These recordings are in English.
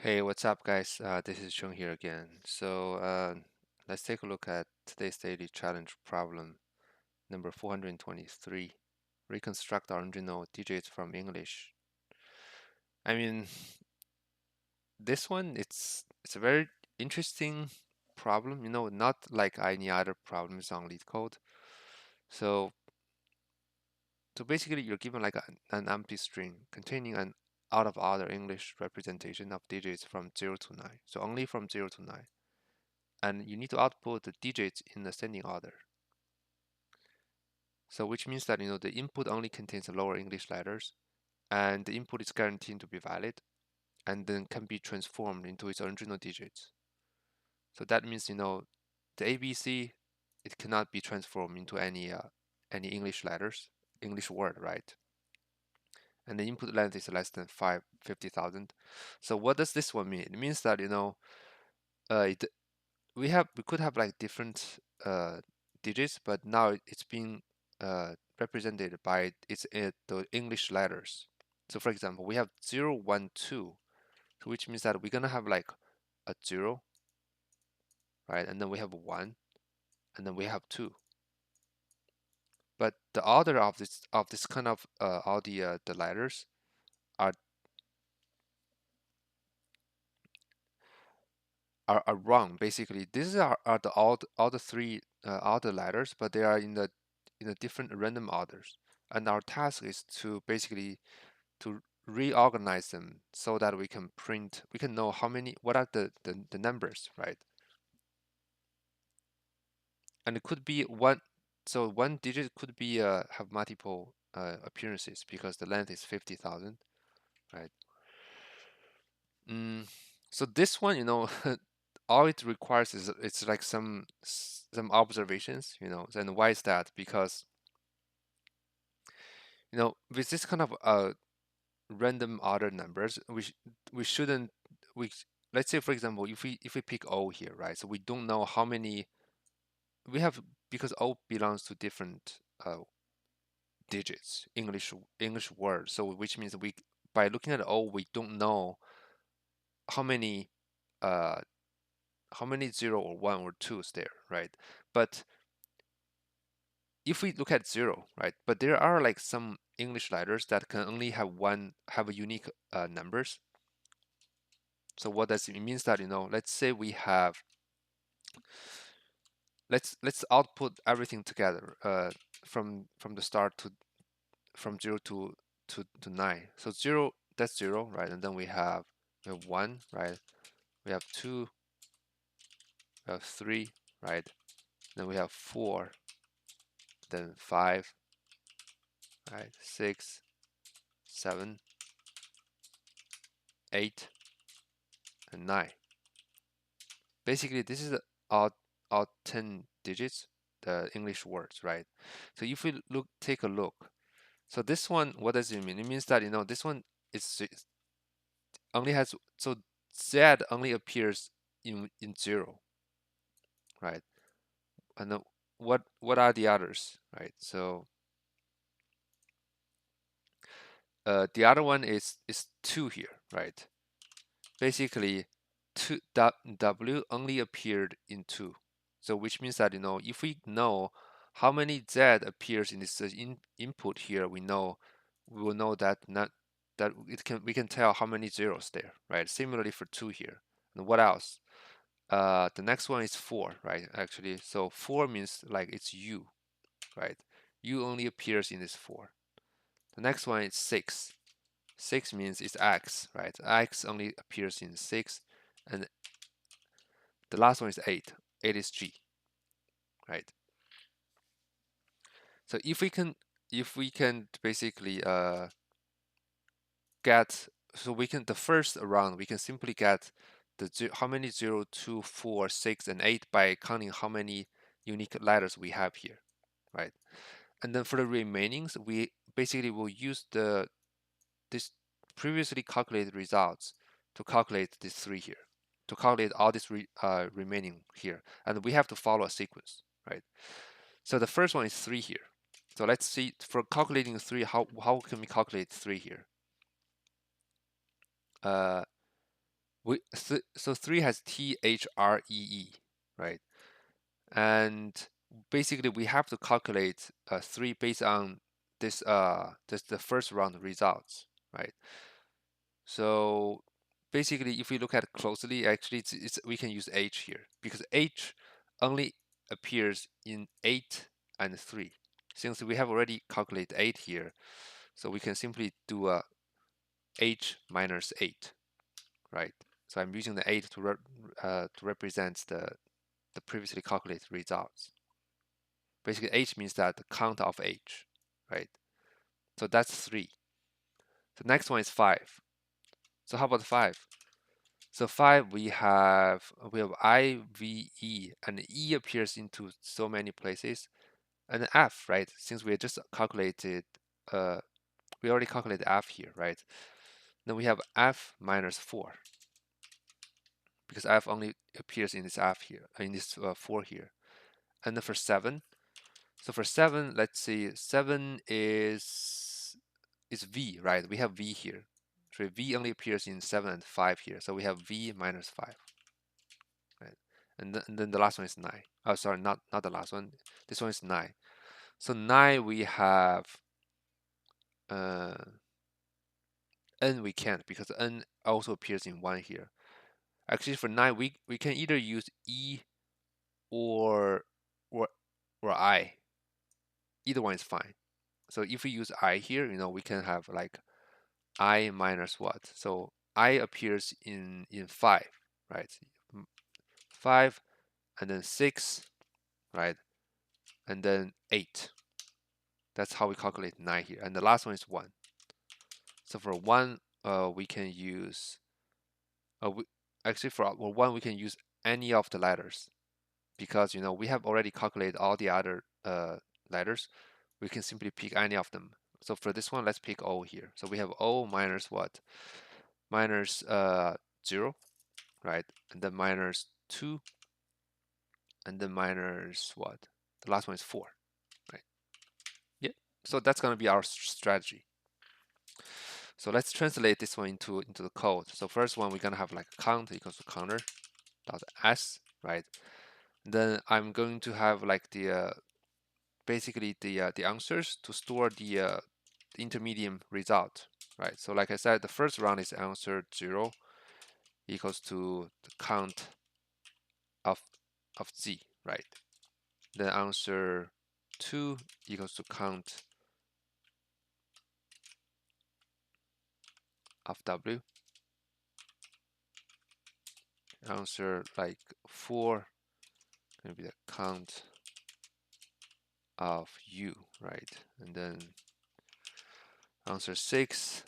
Hey, what's up, guys? This is Chung here again. Let's take a look at today's daily challenge problem number 423. Reconstruct original digits from English. I mean, this one it's a very interesting problem. Not like any other problems on LeetCode. So, so basically, you're given like an empty string containing an out of order English representation of digits from 0 to 9. So only from 0 to 9. And you need to output the digits in ascending order. So which means that the input only contains lower English letters, and the input is guaranteed to be valid, and then can be transformed into its original digits. So that means the ABC, it cannot be transformed into any English letters, English word, right? And the input length is less than 50,000. So what does this one mean? It means that we could have like different digits, but now it's being represented by the English letters. So for example, we have 0, 1, 2, so which means that we're gonna have like a 0, right? And then we have 1, and then we have 2. But the order of this kind of all the letters are wrong. Basically, these are the all the three all the letters, but they are in a different random orders. And our task is to basically to reorganize them so that we can know what are the numbers, right? And it could be one, so one digit could be have multiple appearances because the length is 50,000, right? So this one, all it requires is it's like some observations, And why is that? Because with this kind of random order numbers, we shouldn't we let's say for example if we pick O here, right? So we don't know how many we have because O belongs to different digits, English words. So which means we by looking at O we don't know how many uh how many 0 or 1 or 2 is there, right? But if we look at 0, right? But there are like some English letters that can only have a unique numbers. So what does it means that let's say we have let's output everything together from the start to from 0 to 9. So 0, that's 0, right? And then we have 1, right? We have 2, we have 3, right? Then we have 4, then 5, right? 6, 7, 8, and 9. Basically, this is all 10 digits, the English words, right? So if we take a look, so this one, what does it mean? It means that this one is only has so Z only appears in 0, right? And then what are the others, right? So the other one is 2 here, right? Basically, W only appeared in 2. So which means that if we know how many Z appears in this input here, we will know that not that we can tell how many zeros there, right? Similarly for 2 here. And what else? The next one is 4, right? Actually, so 4 means like it's U, right? U only appears in this 4. The next one is 6. 6 means it's X, right? X only appears in 6. And the last one is 8. 8 is G, right? So if we can basically get so we can the first round we can simply get how many 0, 2, 4, 6, and 8 by counting how many unique letters we have here, right? And then for the remainings, we basically will use this previously calculated results to calculate these 3 here, to calculate all this remaining here, and we have to follow a sequence, right? So the first one is 3 here. So let's see for calculating 3, how can we calculate 3 here? So 3 has THREE, right? And basically we have to calculate 3 based on this the first round results, right? So basically if we look at it closely, actually we can use H here because H only appears in 8 and 3. Since we have already calculated 8 here, so we can simply do a H minus 8, right? So I'm using the 8 to represent the previously calculated results. Basically, H means that the count of H, right? So that's 3. The next one is 5. So how about 5? So 5 we have I, V, E, and E appears into so many places, and F, right? Since we just calculated, we already calculated F here, right? Then we have F minus 4 because F only appears in this F here, in this 4 here. And then for 7, so for 7, let's see, 7 is V, right? We have V here. So V only appears in 7 and 5 here. So we have V minus 5, right? And then the last one is 9. Oh, sorry, not the last one. This one is 9. So 9 we have uh, N we can't because N also appears in 1 here. Actually, for 9 we can either use E or or I. Either one is fine. So if we use I here, we can have like I minus what? So I appears in 5, right? 5 and then 6, right? And then 8. That's how we calculate 9 here. And the last one is 1. So for 1, we can use actually for 1 we can use any of the letters because we have already calculated all the other letters. We can simply pick any of them. So for this one, let's pick O here. So we have O minus what? Minus 0, right? And then minus 2, and then minus what? The last one is 4, right? Yeah. So that's going to be our strategy. So let's translate this one into the code. So first one, we're going to have like count equals to counter dot s, right? Then I'm going to have like the basically the answers to store the intermediate result, right? So like I said, the first round is answer 0 equals to the count of z, right? Then answer 2 equals to count of w. Answer like 4 going to be the count of u, right? And then answer 6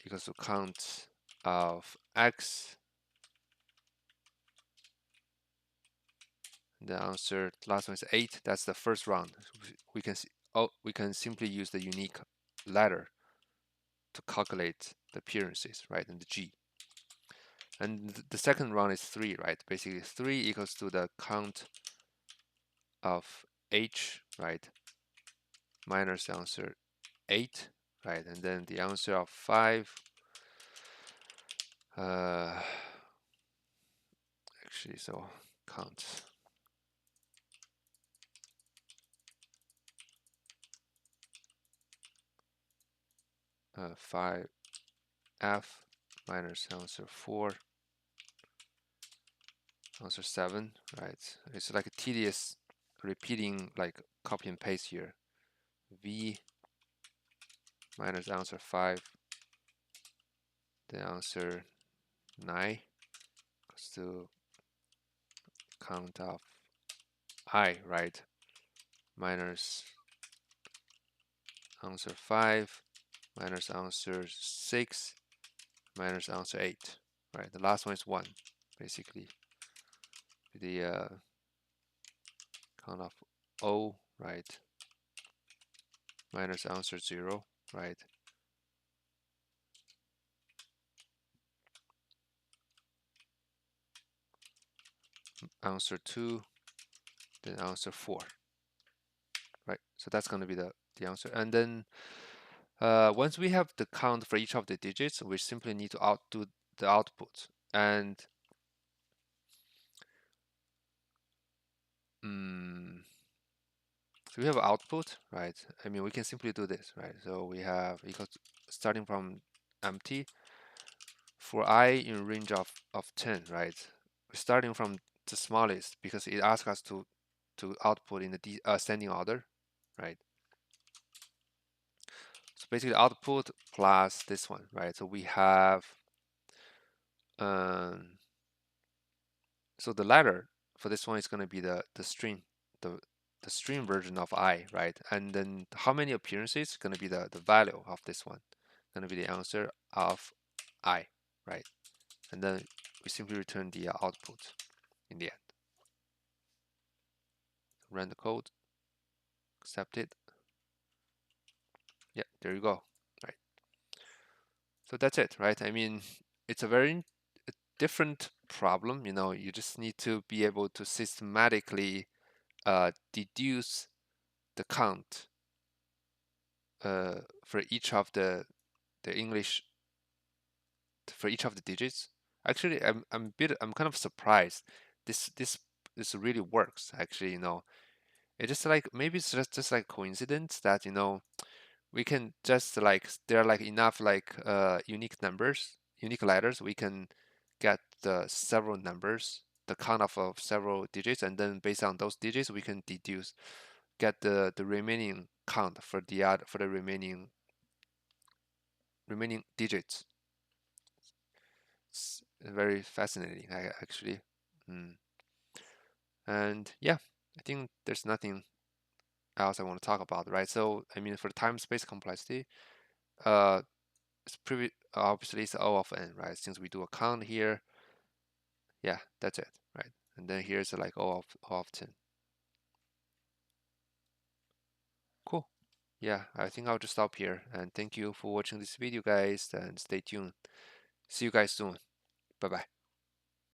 equals to count of x. The answer last one is 8. That's the first round. We can see, we can simply use the unique letter to calculate the appearances, right? And the g. And the second round is 3, right? Basically 3 equals to the count of h, right? Minus answer 8, right? And then the answer of 5 actually, so count 5 f minus answer 4 answer 7, right? It's like a tedious repeating, like copy and paste here. V minus answer 5, the answer 9 goes to count of I, right? Minus answer 5 minus answer 6 minus answer 8, right? The last one is 1, basically. The count of O, right? Minus answer 0, right? Answer 2, then answer 4, right? So that's going to be the answer. And then once we have the count for each of the digits, we simply need to do the output. And mm, so we have output, right? I mean, we can simply do this, right? So we have equals starting from empty for I in range of 10, right? We're starting from the smallest because it asks us to output in the ascending order, right? So basically output plus this one, right? So we have um, so the letter for this one is going to be the string, the the string version of I, right? And then how many appearances is going to be the value of this one, going to be the answer of I, right? And then we simply return the output in the end. Run the code, accept it. Yeah, there you go, right? So that's it, right? I mean, it's a very different problem. You know, you just need to be able to systematically deduce the count for each of the English for each of the digits. Actually, I'm kind of surprised this really works. Actually, you know, it's just like maybe it's just like coincidence that you know we can just like there are like enough like unique numbers, unique letters. We can get the several numbers, the count of several digits, and then based on those digits, we can deduce get the remaining count for the remaining digits. It's very fascinating, actually. Mm. And yeah, I think there's nothing else I want to talk about, right? So I mean, for time-space complexity, uh, it's pretty obviously it's O of n, right? Since we do a count here, yeah, that's it, right? And then here's like O of 10. Cool. Yeah, I think I'll just stop here. And thank you for watching this video, guys, and stay tuned. See you guys soon. Bye bye.